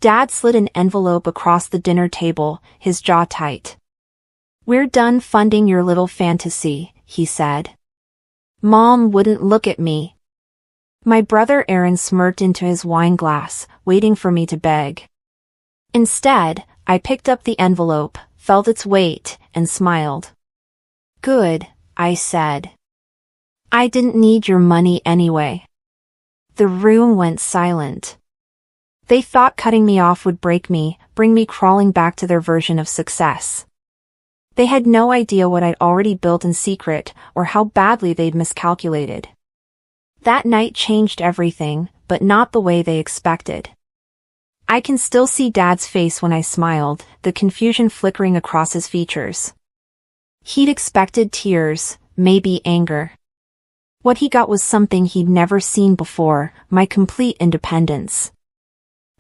Dad slid an envelope across the dinner table, his jaw tight. "We're done funding your little fantasy," he said. Mom wouldn't look at me. My brother Aaron smirked into his wine glass, waiting for me to beg. Instead, I picked up the envelope, felt its weight, and smiled. "Good," I said. "I didn't need your money anyway." The room went silent. They thought cutting me off would break me, bring me crawling back to their version of success. They had no idea what I'd already built in secret, or how badly they'd miscalculated. That night changed everything, but not the way they expected. I can still see Dad's face when I smiled, the confusion flickering across his features. He'd expected tears, maybe anger. What he got was something he'd never seen before, my complete independence.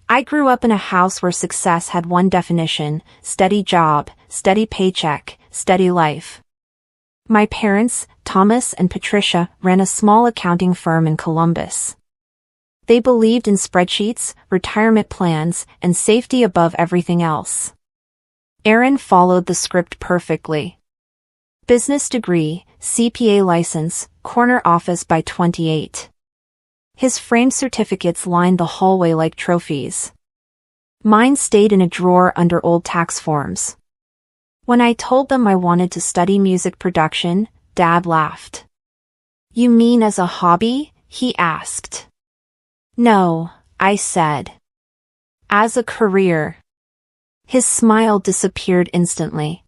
I grew up in a house where success had one definition: steady job, steady paycheck, steady life. My parents, Thomas and Patricia, ran a small accounting firm in Columbus. They believed in spreadsheets, retirement plans, and safety above everything else. Aaron followed the script perfectly. Business degree, CPA license, corner office by 28. His framed certificates lined the hallway like trophies. Mine stayed in a drawer under old tax forms. When I told them I wanted to study music production, Dad laughed. "You mean as a hobby?" he asked. "No," I said. "As a career." His smile disappeared instantly.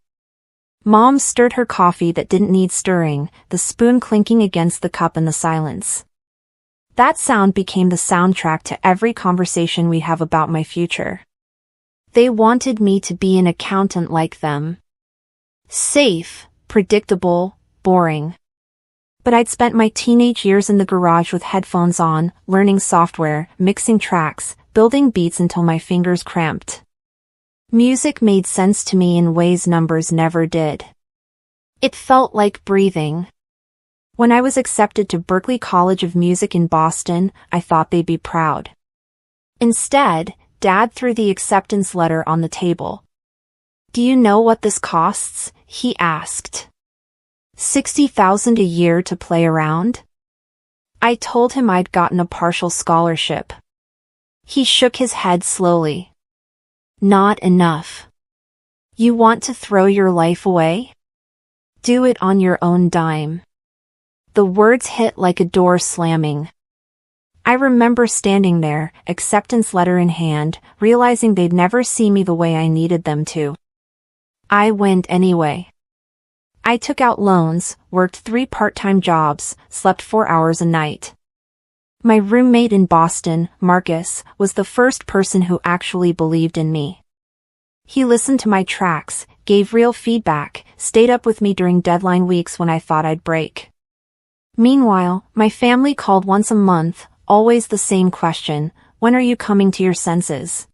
Mom stirred her coffee that didn't need stirring, the spoon clinking against the cup in the silence. That sound became the soundtrack to every conversation we'd have about my future. They wanted me to be an accountant like them. Safe, predictable, boring. But I'd spent my teenage years in the garage with headphones on, learning software, mixing tracks, building beats until my fingers cramped. Music made sense to me in ways numbers never did. It felt like breathing. When I was accepted to Berklee College of Music in Boston, I thought they'd be proud. Instead, Dad threw the acceptance letter on the table. "Do you know what this costs?" he asked. $60,000 a year to play around? I told him I'd gotten a partial scholarship. He shook his head slowly. "Not enough. You want to throw your life away? Do it on your own dime." The words hit like a door slamming. I remember standing there, acceptance letter in hand, realizing they'd never see me the way I needed them to. I went anyway. I took out loans, worked 3 part-time jobs, slept 4 hours a night. My roommate in Boston, Marcus, was the first person who actually believed in me. He listened to my tracks, gave real feedback, stayed up with me during deadline weeks when I thought I'd break. Meanwhile, my family called once a month, always the same question: "When are you coming to your senses?"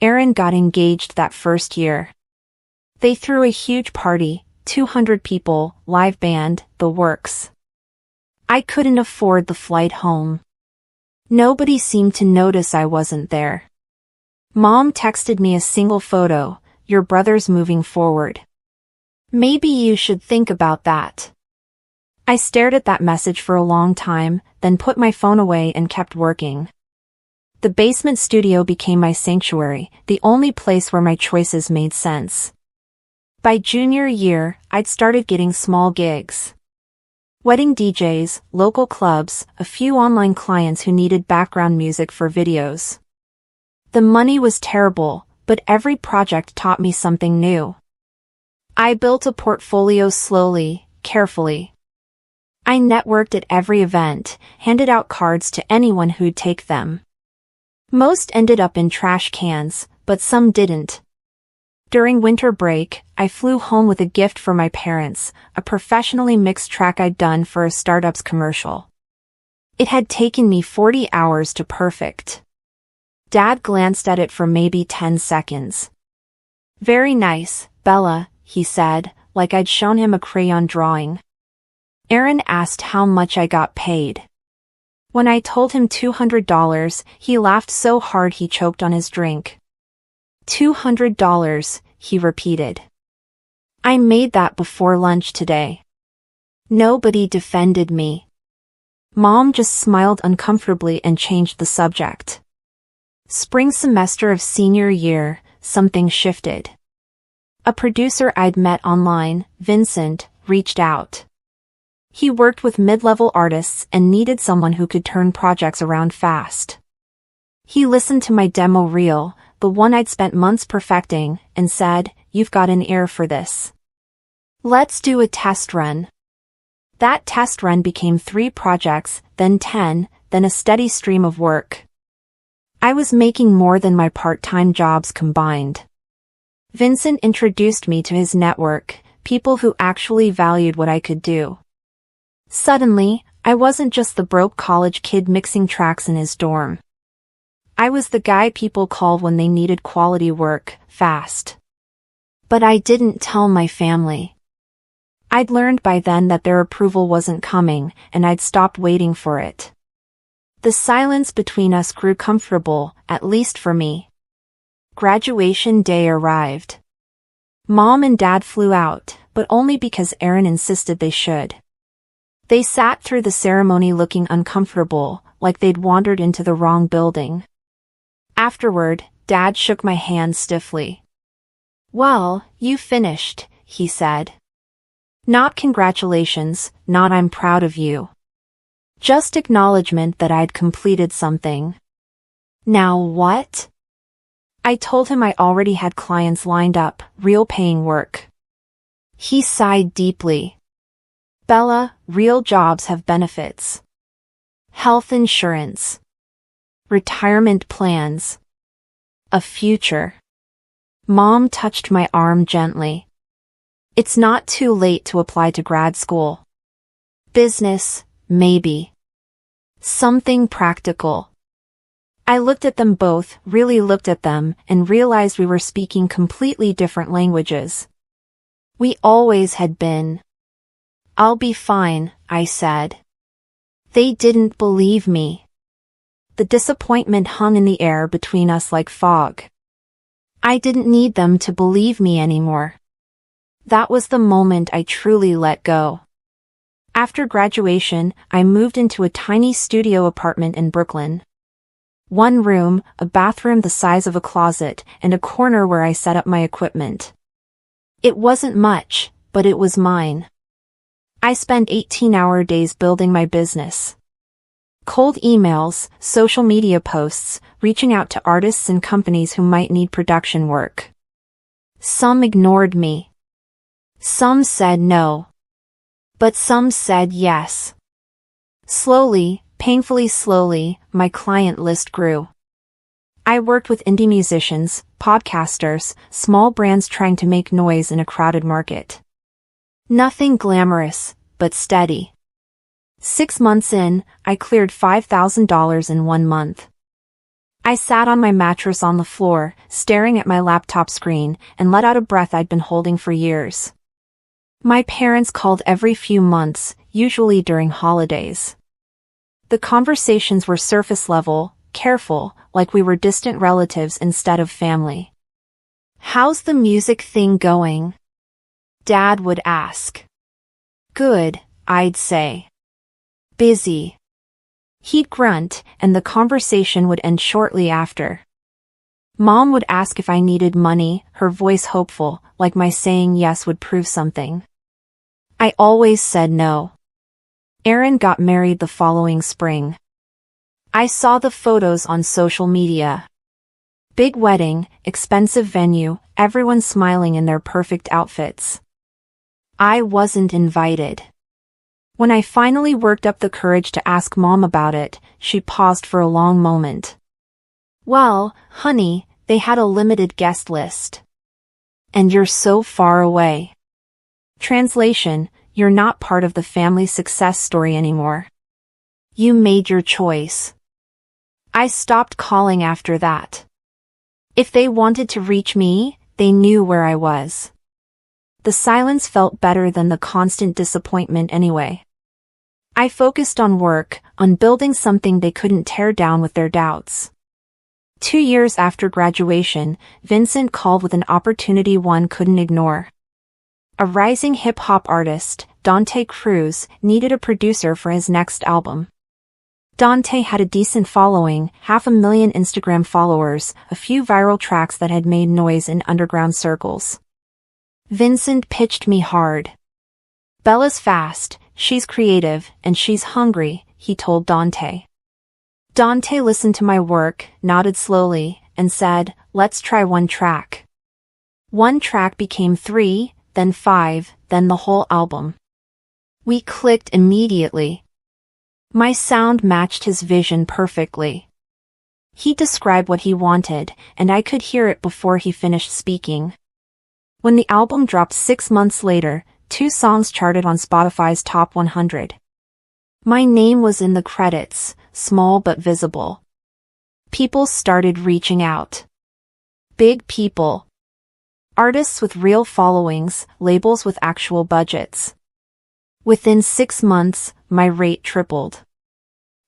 Aaron got engaged that first year. They threw a huge party, 200 people, live band, the works. I couldn't afford the flight home. Nobody seemed to notice I wasn't there. Mom texted me a single photo: "Your brother's moving forward. Maybe you should think about that." I stared at that message for a long time, then put my phone away and kept working. The basement studio became my sanctuary, the only place where my choices made sense. By junior year, I'd started getting small gigs. Wedding DJs, local clubs, a few online clients who needed background music for videos. The money was terrible, but every project taught me something new. I built a portfolio slowly, carefully. I networked at every event, handed out cards to anyone who'd take them. Most ended up in trash cans, but some didn't. During winter break, I flew home with a gift for my parents, a professionally mixed track I'd done for a startup's commercial. It had taken me 40 hours to perfect. Dad glanced at it for maybe 10 seconds. "Very nice, Bella," he said, like I'd shown him a crayon drawing. Aaron asked how much I got paid. When I told him $200, he laughed so hard he choked on his drink. $200, he repeated. I made that before lunch today. Nobody defended me. Mom just smiled uncomfortably and changed the subject. Spring semester of senior year, something shifted. A producer I'd met online, Vincent, reached out. He worked with mid-level artists and needed someone who could turn projects around fast. He listened to my demo reel, the one I'd spent months perfecting, and said, "You've got an ear for this. Let's do a test run." That test run became 3 projects, then 10, then a steady stream of work. I was making more than my part-time jobs combined. Vincent introduced me to his network, people who actually valued what I could do. Suddenly, I wasn't just the broke college kid mixing tracks in his dorm. I was the guy people called when they needed quality work, fast. But I didn't tell my family. I'd learned by then that their approval wasn't coming, and I'd stopped waiting for it. The silence between us grew comfortable, at least for me. Graduation day arrived. Mom and Dad flew out, but only because Aaron insisted they should. They sat through the ceremony looking uncomfortable, like they'd wandered into the wrong building. Afterward, Dad shook my hand stiffly. "Well, you finished," he said. "Not congratulations, not I'm proud of you. Just acknowledgement that I'd completed something." "Now what?" I told him I already had clients lined up, real paying work. He sighed deeply. "Bella, real jobs have benefits. Health insurance. Retirement plans. A future." Mom touched my arm gently. "It's not too late to apply to grad school. Business, maybe. Something practical." I looked at them both, really looked at them, and realized we were speaking completely different languages. We always had been. "I'll be fine," I said. They didn't believe me. The disappointment hung in the air between us like fog. I didn't need them to believe me anymore. That was the moment I truly let go. After graduation, I moved into a tiny studio apartment in Brooklyn. 1 room, a bathroom the size of a closet, and a corner where I set up my equipment. It wasn't much, but it was mine. I spent 18-hour days building my business. Cold emails, social media posts, reaching out to artists and companies who might need production work. Some ignored me. Some said no. But some said yes. Slowly, painfully slowly, my client list grew. I worked with indie musicians, podcasters, small brands trying to make noise in a crowded market. Nothing glamorous, but steady. 6 months in, I cleared $5,000 in 1 month. I sat on my mattress on the floor, staring at my laptop screen, and let out a breath I'd been holding for years. My parents called every few months, usually during holidays. The conversations were surface level, careful, like we were distant relatives instead of family. "How's the music thing going?" Dad would ask. "Good," I'd say. "Busy." He'd grunt, and the conversation would end shortly after. Mom would ask if I needed money, her voice hopeful, like my saying yes would prove something. I always said no. Aaron got married the following spring. I saw the photos on social media. Big wedding, expensive venue, everyone smiling in their perfect outfits. I wasn't invited. When I finally worked up the courage to ask Mom about it, she paused for a long moment. "Well, honey, they had a limited guest list. And you're so far away." Translation: you're not part of the family success story anymore. You made your choice. I stopped calling after that. If they wanted to reach me, they knew where I was. The silence felt better than the constant disappointment anyway. I focused on work, on building something they couldn't tear down with their doubts. 2 years after graduation, Vincent called with an opportunity one couldn't ignore. A rising hip-hop artist, Dante Cruz, needed a producer for his next album. Dante had a decent following, 500,000 Instagram followers, a few viral tracks that had made noise in underground circles. Vincent pitched me hard. "Bella's fast, she's creative, and she's hungry," he told Dante. Dante listened to my work, nodded slowly, and said, "Let's try one track." One track became 3, then 5, then the whole album. We clicked immediately. My sound matched his vision perfectly. He described what he wanted, and I could hear it before he finished speaking. When the album dropped 6 months later, 2 songs charted on Spotify's Top 100. My name was in the credits, small but visible. People started reaching out. Big people. Artists with real followings, labels with actual budgets. Within 6 months, my rate tripled.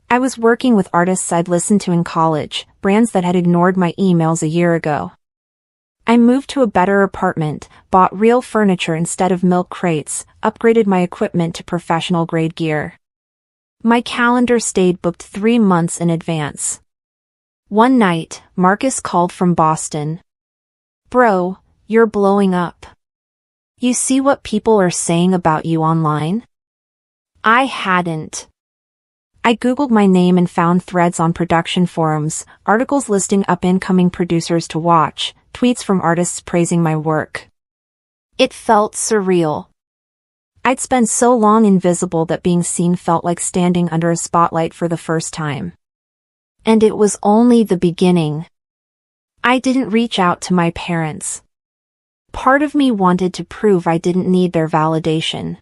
I was working with artists I'd listened to in college, brands that had ignored my emails a year ago. I moved to a better apartment, bought real furniture instead of milk crates, upgraded my equipment to professional-grade gear. My calendar stayed booked 3 months in advance. One night, Marcus called from Boston. "Bro, you're blowing up. You see what people are saying about you online?" I hadn't. I Googled my name and found threads on production forums, articles listing up-and-coming producers to watch, tweets from artists praising my work. It felt surreal. I'd spent so long invisible that being seen felt like standing under a spotlight for the first time. And it was only the beginning. I didn't reach out to my parents. Part of me wanted to prove I didn't need their validation.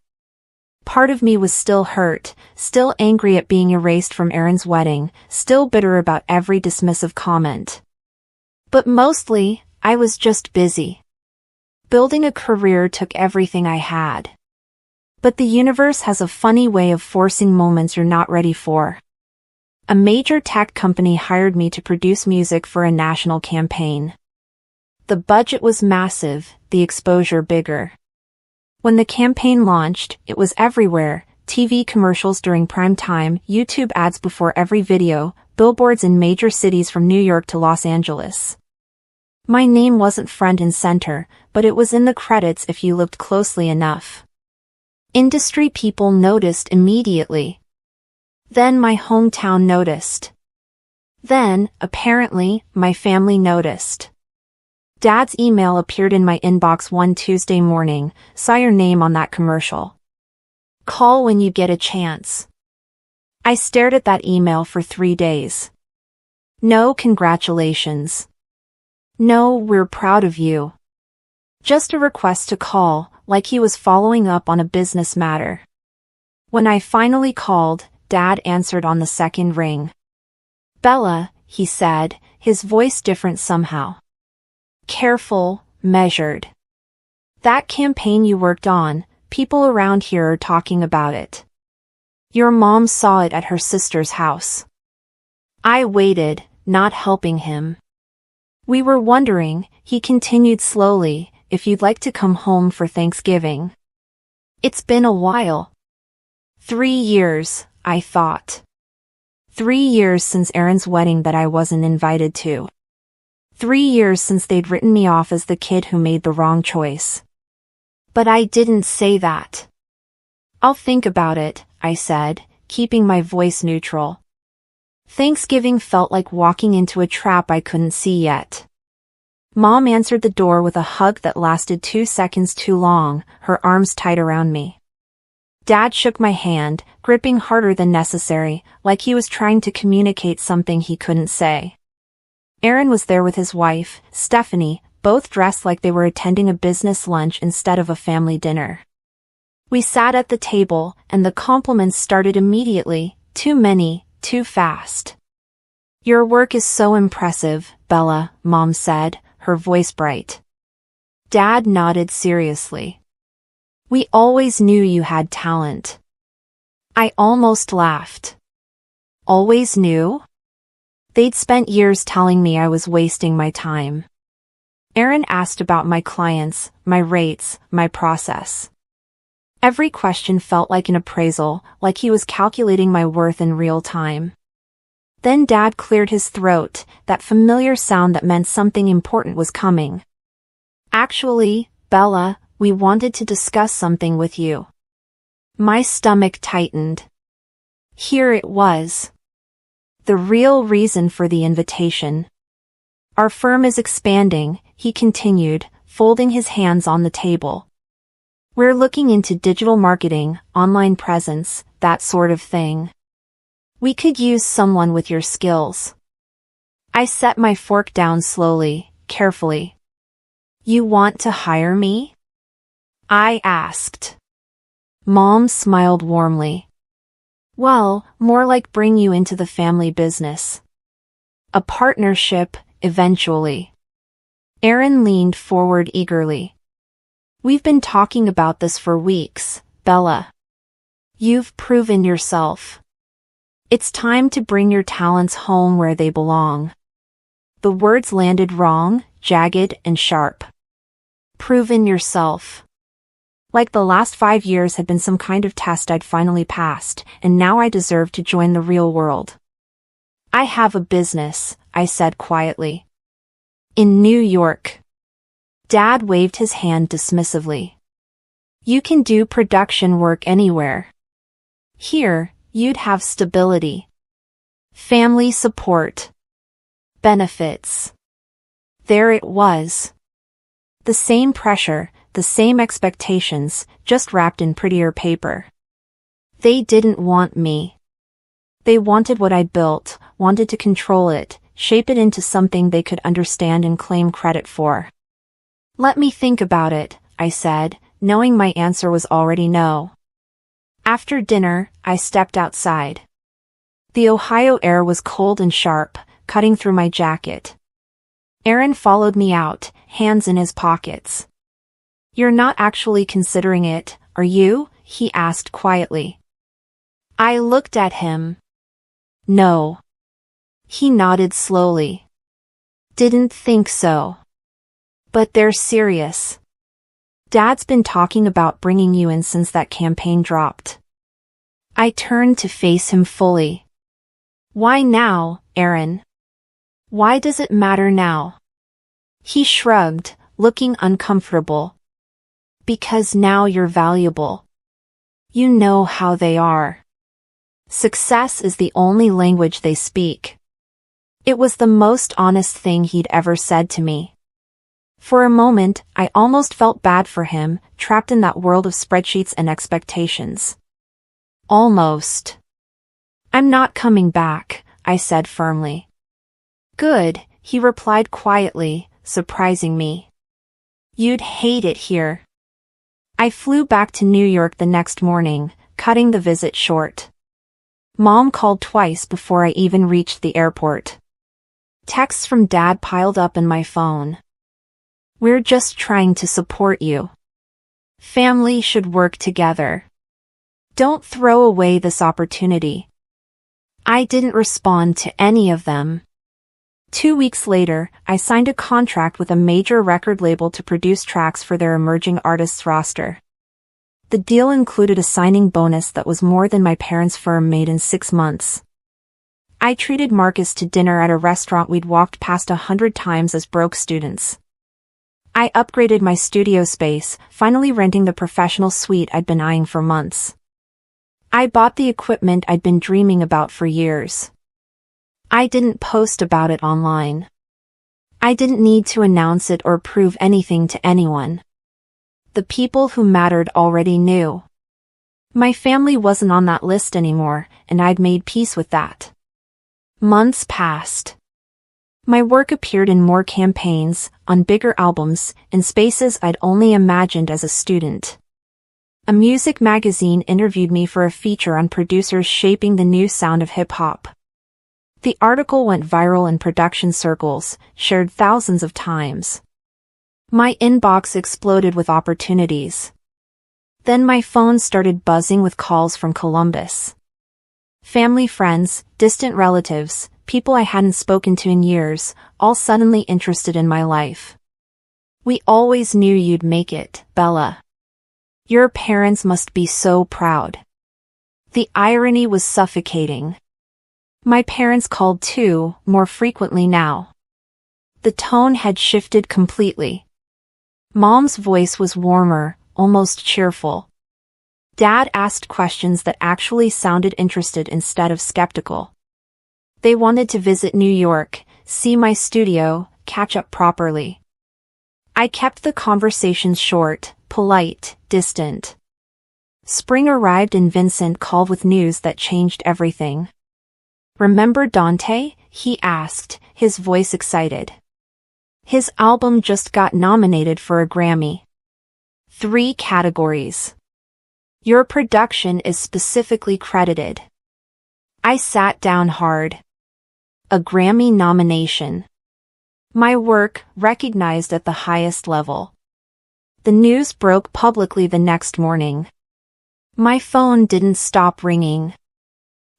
Part of me was still hurt, still angry at being erased from Aaron's wedding, still bitter about every dismissive comment. But mostly, I was just busy. Building a career took everything I had. But the universe has a funny way of forcing moments you're not ready for. A major tech company hired me to produce music for a national campaign. The budget was massive, the exposure bigger. When the campaign launched, it was everywhere: TV commercials during prime time, YouTube ads before every video, billboards in major cities from New York to Los Angeles. My name wasn't front and center, but it was in the credits if you looked closely enough. Industry people noticed immediately. Then my hometown noticed. Then, apparently, my family noticed. Dad's email appeared in my inbox one Tuesday morning. "Saw your name on that commercial. Call when you get a chance." I stared at that email for 3 days. No congratulations. No, "we're proud of you." Just a request to call, like he was following up on a business matter. When I finally called, Dad answered on the second ring. "Bella," he said, his voice different somehow. Careful, measured. "That campaign you worked on, people around here are talking about it. Your mom saw it at her sister's house." I waited, not helping him. "We were wondering," he continued slowly, "if you'd like to come home for Thanksgiving. It's been a while." 3 years, I thought. 3 years since Aaron's wedding that I wasn't invited to. 3 years since they'd written me off as the kid who made the wrong choice. But I didn't say that. "I'll think about it," I said, keeping my voice neutral. Thanksgiving felt like walking into a trap I couldn't see yet. Mom answered the door with a hug that lasted 2 seconds too long, her arms tight around me. Dad shook my hand, gripping harder than necessary, like he was trying to communicate something he couldn't say. Aaron was there with his wife, Stephanie, both dressed like they were attending a business lunch instead of a family dinner. We sat at the table, and the compliments started immediately, too many, too fast. "Your work is so impressive, Bella," Mom said, her voice bright. Dad nodded seriously. "We always knew you had talent." I almost laughed. Always knew? They'd spent years telling me I was wasting my time. Aaron asked about my clients, my rates, my process. Every question felt like an appraisal, like he was calculating my worth in real time. Then Dad cleared his throat, that familiar sound that meant something important was coming. Actually, Bella, we wanted to discuss something with you. My stomach tightened. Here it was. The real reason for the invitation. Our firm is expanding, he continued, folding his hands on the table. We're looking into digital marketing, online presence, that sort of thing. We could use someone with your skills. I set my fork down slowly, carefully. You want to hire me? I asked. Mom smiled warmly. Well, more like bring you into the family business. A partnership, eventually. Aaron leaned forward eagerly. We've been talking about this for weeks, Bella. You've proven yourself. It's time to bring your talents home where they belong. The words landed wrong, jagged and sharp. Proven yourself. Like the last 5 years had been some kind of test I'd finally passed, and now I deserved to join the real world. I have a business, I said quietly. In New York. Dad waved his hand dismissively. You can do production work anywhere. Here, you'd have stability. Family support. Benefits. There it was. The same pressure, the same expectations, just wrapped in prettier paper. They didn't want me. They wanted what I built, wanted to control it, shape it into something they could understand and claim credit for. Let me think about it, I said, knowing my answer was already no. After dinner, I stepped outside. The Ohio air was cold and sharp, cutting through my jacket. Aaron followed me out, hands in his pockets. You're not actually considering it, are you? He asked quietly. I looked at him. No. He nodded slowly. Didn't think so. But they're serious. Dad's been talking about bringing you in since that campaign dropped. I turned to face him fully. Why now, Aaron? Why does it matter now? He shrugged, looking uncomfortable. Because now you're valuable. You know how they are. Success is the only language they speak. It was the most honest thing he'd ever said to me. For a moment, I almost felt bad for him, trapped in that world of spreadsheets and expectations. Almost. I'm not coming back, I said firmly. Good, he replied quietly, surprising me. You'd hate it here. I flew back to New York the next morning, cutting the visit short. Mom called twice before I even reached the airport. Texts from Dad piled up in my phone. We're just trying to support you. Family should work together. Don't throw away this opportunity. I didn't respond to any of them. 2 weeks later, I signed a contract with a major record label to produce tracks for their emerging artists roster. The deal included a signing bonus that was more than my parents' firm made in 6 months. I treated Marcus to dinner at a restaurant we'd walked past 100 times as broke students. I upgraded my studio space, finally renting the professional suite I'd been eyeing for months. I bought the equipment I'd been dreaming about for years. I didn't post about it online. I didn't need to announce it or prove anything to anyone. The people who mattered already knew. My family wasn't on that list anymore, and I'd made peace with that. Months passed. My work appeared in more campaigns, on bigger albums, in spaces I'd only imagined as a student. A music magazine interviewed me for a feature on producers shaping the new sound of hip-hop. The article went viral in production circles, shared thousands of times. My inbox exploded with opportunities. Then my phone started buzzing with calls from Columbus. Family, friends, distant relatives, people I hadn't spoken to in years, all suddenly interested in my life. "We always knew you'd make it, Bella. Your parents must be so proud." The irony was suffocating. My parents called too, more frequently now. The tone had shifted completely. Mom's voice was warmer, almost cheerful. Dad asked questions that actually sounded interested instead of skeptical. They wanted to visit New York, see my studio, catch up properly. I kept the conversations short, polite, distant. Spring arrived and Vincent called with news that changed everything. "Remember Dante?" he asked, his voice excited. His album just got nominated for a Grammy. 3 categories. Your production is specifically credited. I sat down hard. A Grammy nomination. My work recognized at the highest level. The news broke publicly the next morning. My phone didn't stop ringing.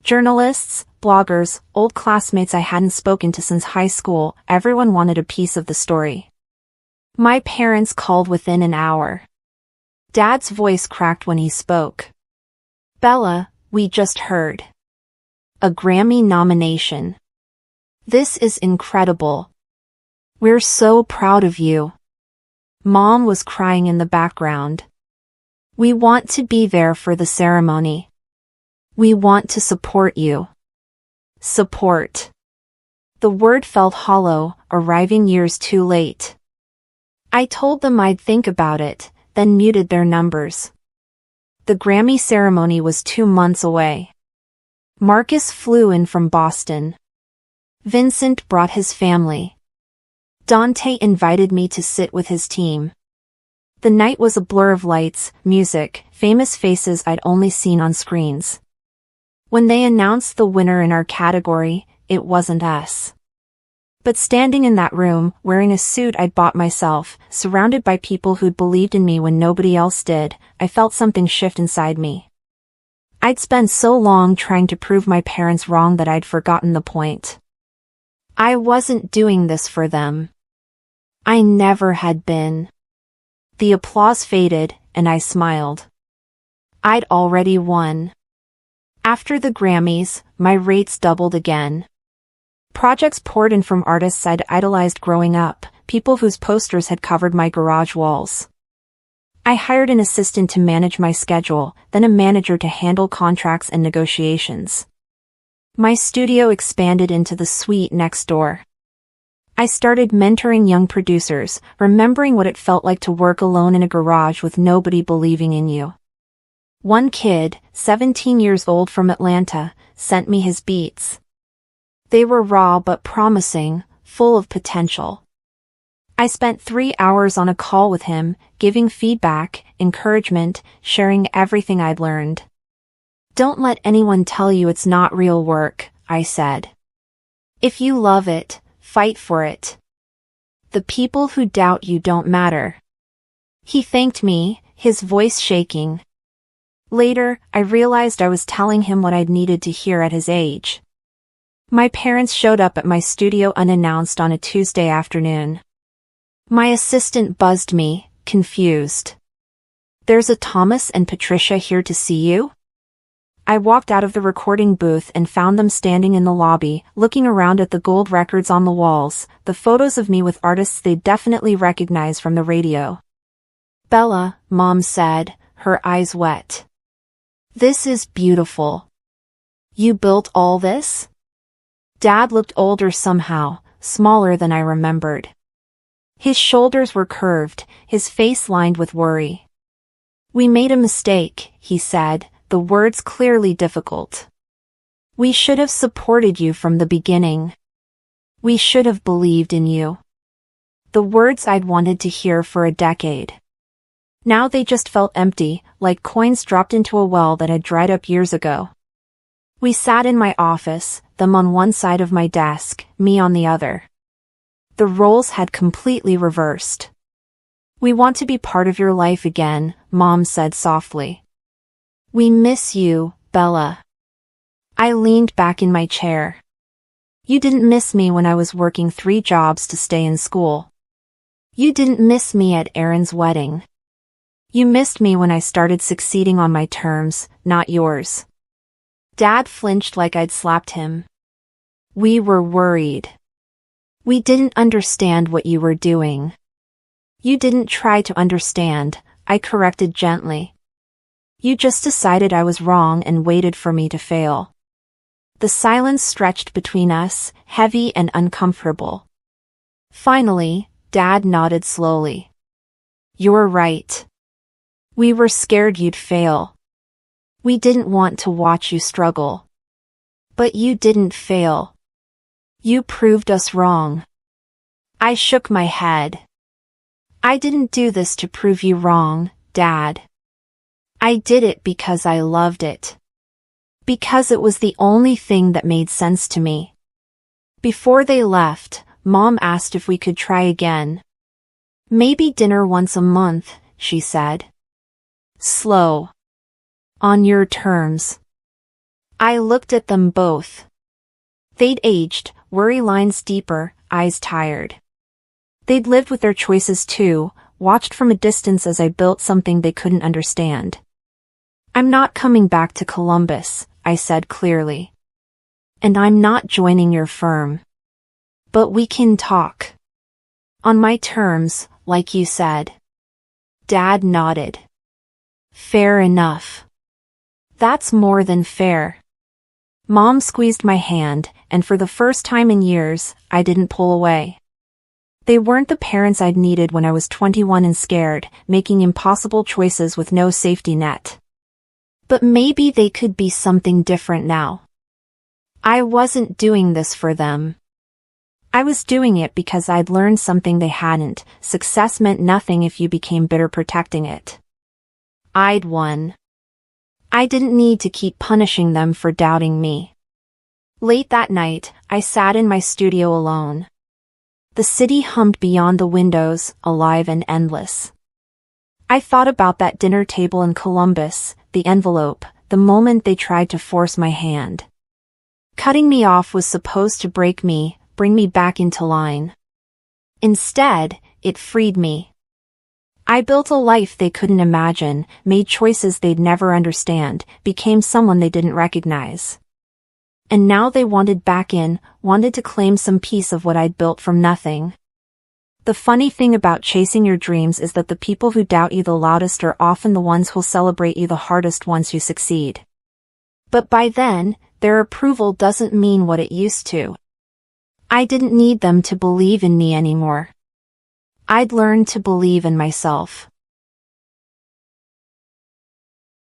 Journalists, bloggers, old classmates I hadn't spoken to since high school, everyone wanted a piece of the story. My parents called within an hour. Dad's voice cracked when he spoke. "Bella, we just heard. A Grammy nomination. This is incredible. We're so proud of you." Mom was crying in the background. "We want to be there for the ceremony. We want to support you." Support. The word felt hollow, arriving years too late. I told them I'd think about it, then muted their numbers. The Grammy ceremony was 2 months away. Marcus flew in from Boston. Vincent brought his family. Dante invited me to sit with his team. The night was a blur of lights, music, famous faces I'd only seen on screens. When they announced the winner in our category, it wasn't us. But standing in that room, wearing a suit I'd bought myself, surrounded by people who'd believed in me when nobody else did, I felt something shift inside me. I'd spent so long trying to prove my parents wrong that I'd forgotten the point. I wasn't doing this for them. I never had been. The applause faded, and I smiled. I'd already won. After the Grammys, my rates doubled again. Projects poured in from artists I'd idolized growing up, people whose posters had covered my garage walls. I hired an assistant to manage my schedule, then a manager to handle contracts and negotiations. My studio expanded into the suite next door. I started mentoring young producers, remembering what it felt like to work alone in a garage with nobody believing in you. One kid, 17 years old from Atlanta, sent me his beats. They were raw but promising, full of potential. I spent 3 hours on a call with him, giving feedback, encouragement, sharing everything I'd learned. "Don't let anyone tell you it's not real work," I said. "If you love it, fight for it. The people who doubt you don't matter." He thanked me, his voice shaking. Later, I realized I was telling him what I'd needed to hear at his age. My parents showed up at my studio unannounced on a Tuesday afternoon. My assistant buzzed me, confused. "There's a Thomas and Patricia here to see you?" I walked out of the recording booth and found them standing in the lobby, looking around at the gold records on the walls, the photos of me with artists they'd definitely recognize from the radio. "Bella," Mom said, her eyes wet. "This is beautiful. You built all this?" Dad looked older somehow, smaller than I remembered. His shoulders were curved, his face lined with worry. "We made a mistake," he said, the words clearly difficult. "We should have supported you from the beginning. We should have believed in you." The words I'd wanted to hear for a decade. Now they just felt empty, like coins dropped into a well that had dried up years ago. We sat in my office, them on one side of my desk, me on the other. The roles had completely reversed. We want to be part of your life again, Mom said softly. We miss you, Bella. I leaned back in my chair. You didn't miss me when I was working 3 jobs to stay in school. You didn't miss me at Aaron's wedding. You missed me when I started succeeding on my terms, not yours. Dad flinched like I'd slapped him. We were worried. We didn't understand what you were doing. You didn't try to understand, I corrected gently. You just decided I was wrong and waited for me to fail. The silence stretched between us, heavy and uncomfortable. Finally, Dad nodded slowly. You're right. We were scared you'd fail. We didn't want to watch you struggle. But you didn't fail. You proved us wrong. I shook my head. I didn't do this to prove you wrong, Dad. I did it because I loved it. Because it was the only thing that made sense to me. Before they left, Mom asked if we could try again. Maybe dinner once a month, she said. Slow. On your terms. I looked at them both. They'd aged, worry lines deeper, eyes tired. They'd lived with their choices too, watched from a distance as I built something they couldn't understand. I'm not coming back to Columbus, I said clearly. And I'm not joining your firm. But we can talk. On my terms, like you said. Dad nodded. Fair enough. That's more than fair. Mom squeezed my hand, and for the first time in years, I didn't pull away. They weren't the parents I'd needed when I was 21 and scared, making impossible choices with no safety net. But maybe they could be something different now. I wasn't doing this for them. I was doing it because I'd learned something they hadn't. Success meant nothing if you became bitter protecting it. I'd won. I didn't need to keep punishing them for doubting me. Late that night, I sat in my studio alone. The city hummed beyond the windows, alive and endless. I thought about that dinner table in Columbus, the envelope, the moment they tried to force my hand. Cutting me off was supposed to break me, bring me back into line. Instead, it freed me. I built a life they couldn't imagine, made choices they'd never understand, became someone they didn't recognize. And now they wanted back in, wanted to claim some piece of what I'd built from nothing. The funny thing about chasing your dreams is that the people who doubt you the loudest are often the ones who'll celebrate you the hardest once you succeed. But by then, their approval doesn't mean what it used to. I didn't need them to believe in me anymore. I'd learned to believe in myself.